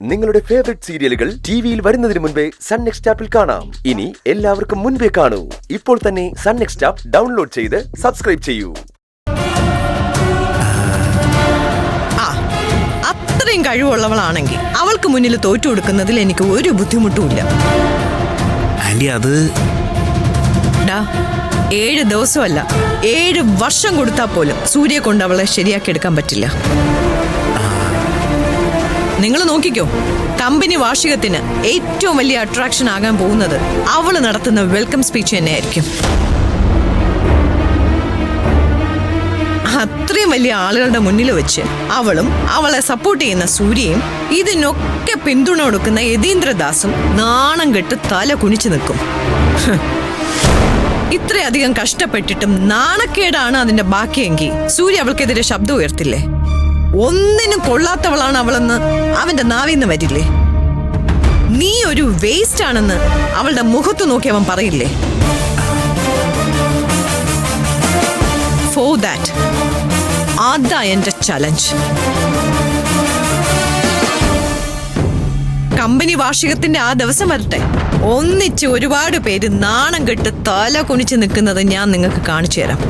നിങ്ങളുടെ ഫേവറേറ്റ് സീരിയലുകൾ ടിവിയിൽ വരുന്നതിന് മുൻപേ സൺ നെക്സ്റ്റ് ആപ്പിൽ കാണാം. ഇനി എല്ലാവർക്കും മുൻപേ കാണൂ. ഇപ്പോൾ തന്നെ സൺ നെക്സ്റ്റ് ആപ്പ് ഡൗൺലോഡ് ചെയ്ത് സബ്സ്ക്രൈബ് ചെയ്യൂ. അത്രയും കഴിവുള്ളവളാണെങ്കിൽ അവൾക്ക് മുന്നിൽ തോറ്റു കൊടുക്കുന്നതിൽ എനിക്ക് ഒരു ബുദ്ധിമുട്ടുമില്ല. ആന്റി, അത് 7 ദിവസമല്ല 7 വർഷം കൊടുത്താൽ പോലും സൂര്യയെ കൊണ്ട് അവളെ ശരിയാക്കി എടുക്കാൻ പറ്റില്ല. നിങ്ങൾ നോക്കിക്കോ, കമ്പനി വാർഷികത്തിന് ഏറ്റവും വലിയ അട്രാക്ഷൻ ആകാൻ പോകുന്നത് അവള് നടത്തുന്ന വെൽക്കം സ്പീച്ച് തന്നെയായിരിക്കും. അത്രയും വലിയ ആളുകളുടെ മുന്നിൽ വെച്ച് അവളും അവളെ സപ്പോർട്ട് ചെയ്യുന്ന സൂര്യയും ഇതിനൊക്കെ പിന്തുണ കൊടുക്കുന്ന യതീന്ദ്രദാസും നാണം കെട്ട് തല കുനിച്ചു നിൽക്കും. ഇത്രയധികം കഷ്ടപ്പെട്ടിട്ടും നാണക്കേടാണ് അതിന്റെ ബാക്കിയെങ്കിൽ സൂര്യ അവൾക്കെതിരെ ശബ്ദം ഉയർത്തില്ലേ? ഒന്നിനും കൊള്ളാത്തവളാണ് അവളെന്ന് അവന്റെ നാവിന്ന് വരില്ലേ? നീ ഒരു വേസ്റ്റ് ആണെന്ന് അവളുടെ മുഖത്ത് നോക്കി അവൻ പറയില്ലേ? ഫോർ ദാറ്റ് അതാ എന്റെ ചലഞ്ച്. കമ്പനി വാർഷികത്തിന്റെ ആ ദിവസം വരട്ടെ, ഒന്നിച്ച് ഒരുപാട് പേര് നാണം കെട്ട് തല കുനിച്ച് നിൽക്കുന്നത് ഞാൻ നിങ്ങൾക്ക് കാണിച്ചു തരാം.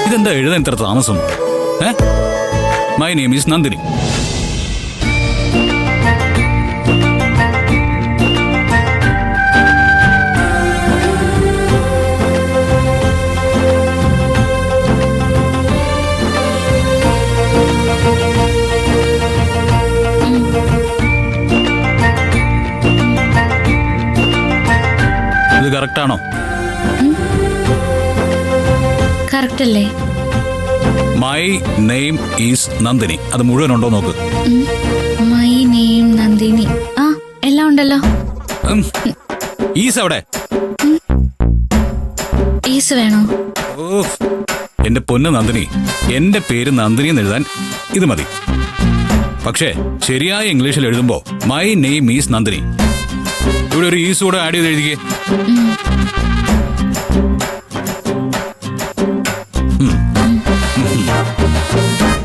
ഇതെന്താ എഴുതാൻ ഇത്ര താമസം? My name is Nandini. ഇത് കറക്റ്റാണോ? കറക്റ്റ് അല്ലേ? മൈ നെയിം ഈസ് നന്ദിനി, അത് മുഴുവനുണ്ടോ നോക്ക്. മൈ നെയിം നന്ദിനി, ആ എല്ലാം ഉണ്ടല്ലോ. ഈസ് എവിടെ? ഈസ് വേണോ? എന്റെ പൊന്ന് നന്ദിനി, എന്റെ പേര് നന്ദിനി എന്ന് എഴുതാൻ ഇത് മതി. പക്ഷേ ശരിയായ ഇംഗ്ലീഷിൽ എഴുതുമ്പോ മൈ നെയിം ഈസ് നന്ദിനി, ഇവിടെ ഒരു ഈസ് കൂടെ ആഡ് ചെയ്ത് എഴുതിക്കേ.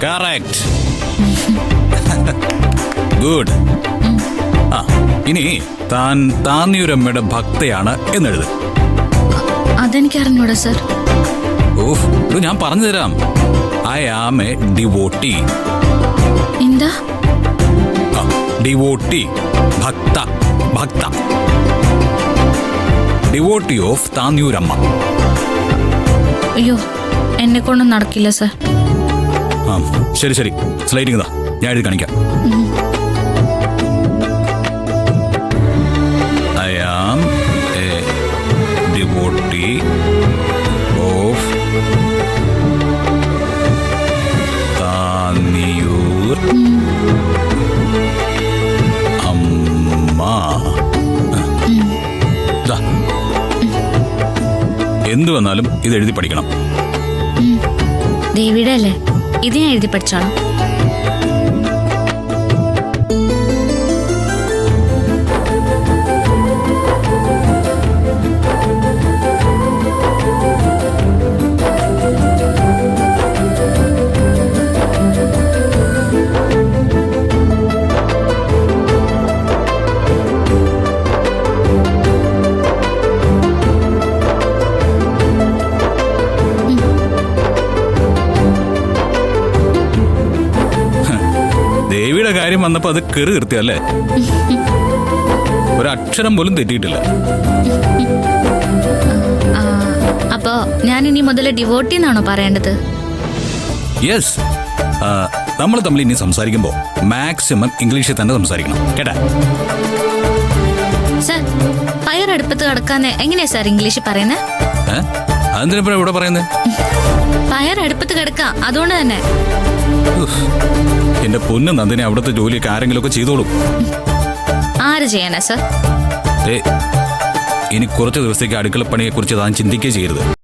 കറക്റ്റ്. ഗുഡ്. ഇനി താൻ താന്നിയൂരമ്മയുടെ ഭക്തയാണ് എന്നെഴുത്. അതെനിക്ക് അറിഞ്ഞൂടാ സർ. ഇത് ഞാൻ പറഞ്ഞു തരാം. I am a devotee. എന്താ ഡിവോട്ടി? ഭക്ത. ഭക്ത, ഡിവോട്ടി ഓഫ് താന്നിയൂരമ്മ. അയ്യോ, എന്നെ കൊണ്ടൊന്നും നടക്കില്ല സർ. ശരി ശരി, സ്ലൈഡിങ് താ, ഞാൻ എഴുതി കാണിക്കാം. I am a devotee of Thanniyur Amma. എന്തു വന്നാലും ഇത് എഴുതി പഠിക്കണം. ദേവിയുടെ അല്ലേ? ഇത് ഞാൻ എഴുതി പഠിച്ചോളാം. ദേവിയുടെ കാര്യം വന്നപ്പോ അത് കെറി നിർത്തിയല്ലേ? ഒരക്ഷരം പോലും തെറ്റിയിട്ടില്ല. അപ്പോ ഞാൻ ഇനി മുതൽ ഡിവോട്ടി എന്നാണോ പറയേണ്ടത്? യെസ്. നമ്മൾ തമ്മിൽ ഇനി സംസാരിക്കുമ്പോ മാക്സിമം ഇംഗ്ലീഷിൽ തന്നെ സംസാരിക്കണം, കേട്ടാ? സർ, ഫയർ അടുപ്പത്ത് കിടക്കാന്ന് എങ്ങനെയാ സാർ ഇംഗ്ലീഷിൽ പറയുന്നത്? അതെന്തിനാ ഇവിടെ പറയുന്നത്? ഫയർ അടുപ്പത്ത് കിടക്കാം, അതുകൊണ്ട് തന്നെ. എന്റെ പൊന്ന് നന്ദിനി അവിടുത്തെ ജോലിയൊക്കെ ആരെങ്കിലും ഒക്കെ ചെയ്തോളും. ആര് ചെയ്യാനാ സർ? ഇനി കുറച്ച് ദിവസത്തേക്ക് അടുക്കളപ്പണിയെ കുറിച്ച് താൻ ചിന്തിക്കുകയും ചെയ്യരുത്.